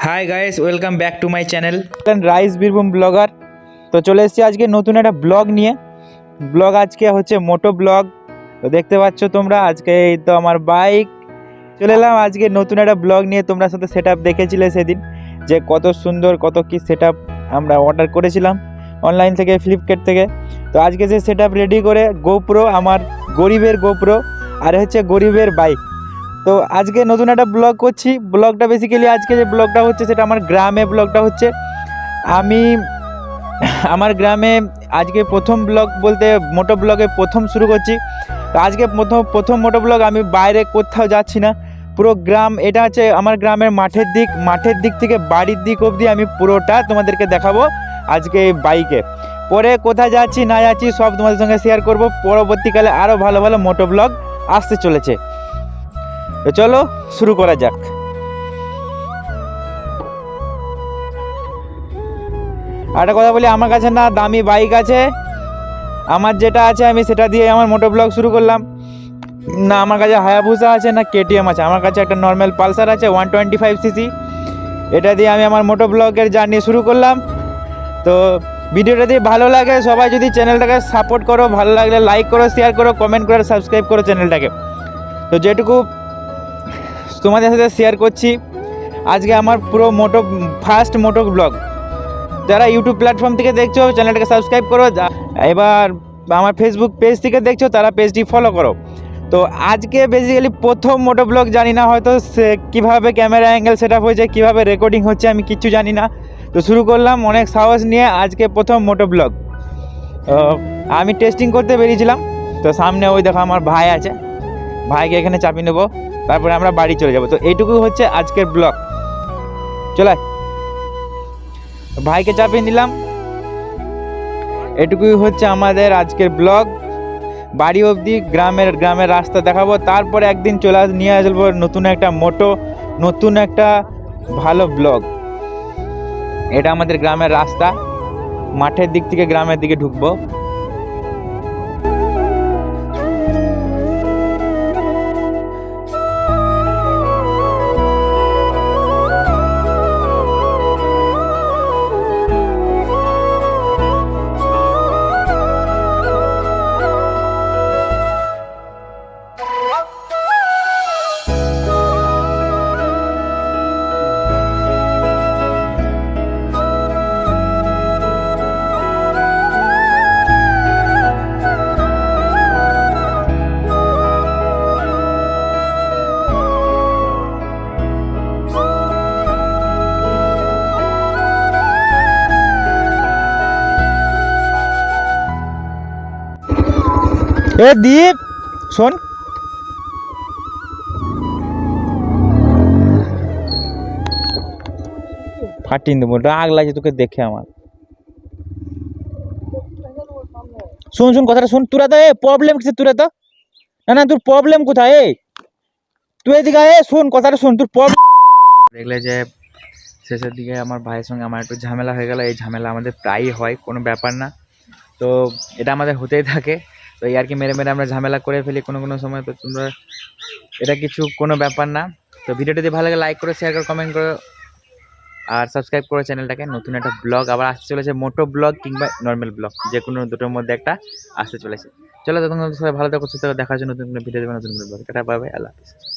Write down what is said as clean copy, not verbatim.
Hi guys, welcome back to my channel rice Birbhum blogger. তো চলে এসেছি আজকে নতুন একটা ব্লগ নিয়ে। ব্লগ আজকে হচ্ছে মোটো ব্লগ। তো দেখতে পাচ্ছ তোমরা, আজকে এই তো আমার বাইক চলে এলাম আজকে নতুন একটা ব্লগ নিয়ে। তোমরা সাথে সেট আপ দেখেছিলে সেদিন, যে কত সুন্দর কত কি সেট আপ আমরা অর্ডার করেছিলাম অনলাইন থেকে, ফ্লিপকার্ট থেকে। তো আজকে যে সেট আপ রেডি করে, গোপ্রো, আমার গরিবের গোপ্রো, আর হচ্ছে গরিবের বাইক। তো আজকে নতুন একটা ব্লগ করছি। ব্লগটা বেসিক্যালি আজকে যে ব্লগটা হচ্ছে সেটা আমার গ্রামে ব্লগটা হচ্ছে। আমি আমার গ্রামে আজকে প্রথম ব্লগ বলতে মোটো ব্লগে প্রথম শুরু করছি। তো আজকে প্রথম মোটো ব্লগ। আমি বাইরে কোথাও যাচ্ছি না, পুরো গ্রাম, এটা হচ্ছে আমার গ্রামের মাঠের দিক থেকে বাড়ির দিক অবধি আমি পুরোটা তোমাদেরকে দেখাবো আজকে এই বাইকে। পরে কোথায় যাচ্ছি না যাচ্ছি সব তোমাদের সঙ্গে শেয়ার করব। পরবর্তীকালে আরও ভালো ভালো মোটো ব্লগ আসতে চলেছে। তো চলো শুরু করা যাক। একটা কথা বলি, আমার কাছে না দামি বাইক আছে, আমার যেটা আছে আমি সেটা দিয়ে আমার মোটো ব্লগ শুরু করলাম। না আমার কাছে হায়াবুসা আছে, না কেটিএম আছে, আমার কাছে একটা নর্মাল পালসার আছে 125cc। এটা দিয়ে আমি আমার মোটো ব্লগের জার্নি শুরু করলাম। তো ভিডিওটা দিয়ে ভালো লাগে সবাই যদি চ্যানেলটাকে সাপোর্ট করো, ভালো লাগলে লাইক করো, শেয়ার করো, কমেন্ট করো, সাবস্ক্রাইব করো চ্যানেলটাকে। তো যেটুকু তোমাদের সাথে শেয়ার করছি আজকে আমার পুরো ফার্স্ট মোটো ব্লগ। যারা ইউটিউব প্ল্যাটফর্ম থেকে দেখছো চ্যানেলটাকে সাবস্ক্রাইব করো, এবার আমার ফেসবুক পেজ থেকে দেখছো তারা পেজটি ফলো করো। তো আজকে বেসিক্যালি প্রথম মোটো ব্লগ, জানি না হয়তো কীভাবে ক্যামেরা অ্যাঙ্গেল সেট আপ হয়েছে, কীভাবে রেকর্ডিং হচ্ছে, আমি কিচ্ছু জানি না। তো শুরু করলাম অনেক সাহস নিয়ে আজকে প্রথম মোটো ব্লগ। আমি টেস্টিং করতে বেরিয়েছিলাম। তো সামনে ওই দেখো আমার ভাই আছে, ভাইকে এখানে চাপিয়ে নেবো, তারপরে আমরা বাড়ি চলে যাব। তো এইটুকু হচ্ছে আজকের ব্লগ। চলে ভাইকে চাপিয়ে নিলাম, এটুকুই হচ্ছে আমাদের আজকের ব্লগ। বাড়ি অবধি গ্রামের রাস্তা দেখাবো, তারপরে একদিন নিয়ে আসবো নতুন একটা ভালো ব্লগ। এটা আমাদের গ্রামের রাস্তা, মাঠের দিক থেকে গ্রামের দিকে ঢুকবো। এ দীপ শোন, ফাটিয়ে দেবো, রাগ লাগছে তোকে দেখে আমার। শোন কথাটা শোন, তোরা তো প্রবলেম কিছু, তোরা তো না তোর প্রবলেম কোথায়? তুই এদিকে শোন কথাটা শোন, তোর প্রবলেম। দেখলে যে শেষের দিকে আমার ভাইয়ের সঙ্গে আমার একটু ঝামেলা হয়ে গেল। এই ঝামেলা আমাদের প্রায়ই হয়, কোনো ব্যাপার না। তো এটা আমাদের হতেই থাকে। তো এই আর কি মেরে আমরা ঝামেলা করে ফেলি কোনো সময়। তো তোমরা এটা কোনো ব্যাপার না। তো ভিডিওটা যদি ভালো লাগে লাইক করো, শেয়ার করো, কমেন্ট করো, আর সাবস্ক্রাইব করো চ্যানেলটাকে। নতুন একটা ব্লগ আবার আসতে চলেছে, মোটো ব্লগ কিংবা নর্মাল ব্লগ, যে কোনো দুটোর মধ্যে একটা আসতে চলেছে। চলো তখন সবাই ভালো থাকো, সুস্থ থাকো, দেখার জন্য নতুন কোনো ভিডিও দেবে, নতুন কোনো ব্লগ। টাটা, বাই বাই, আল্লাহ হাফিজ।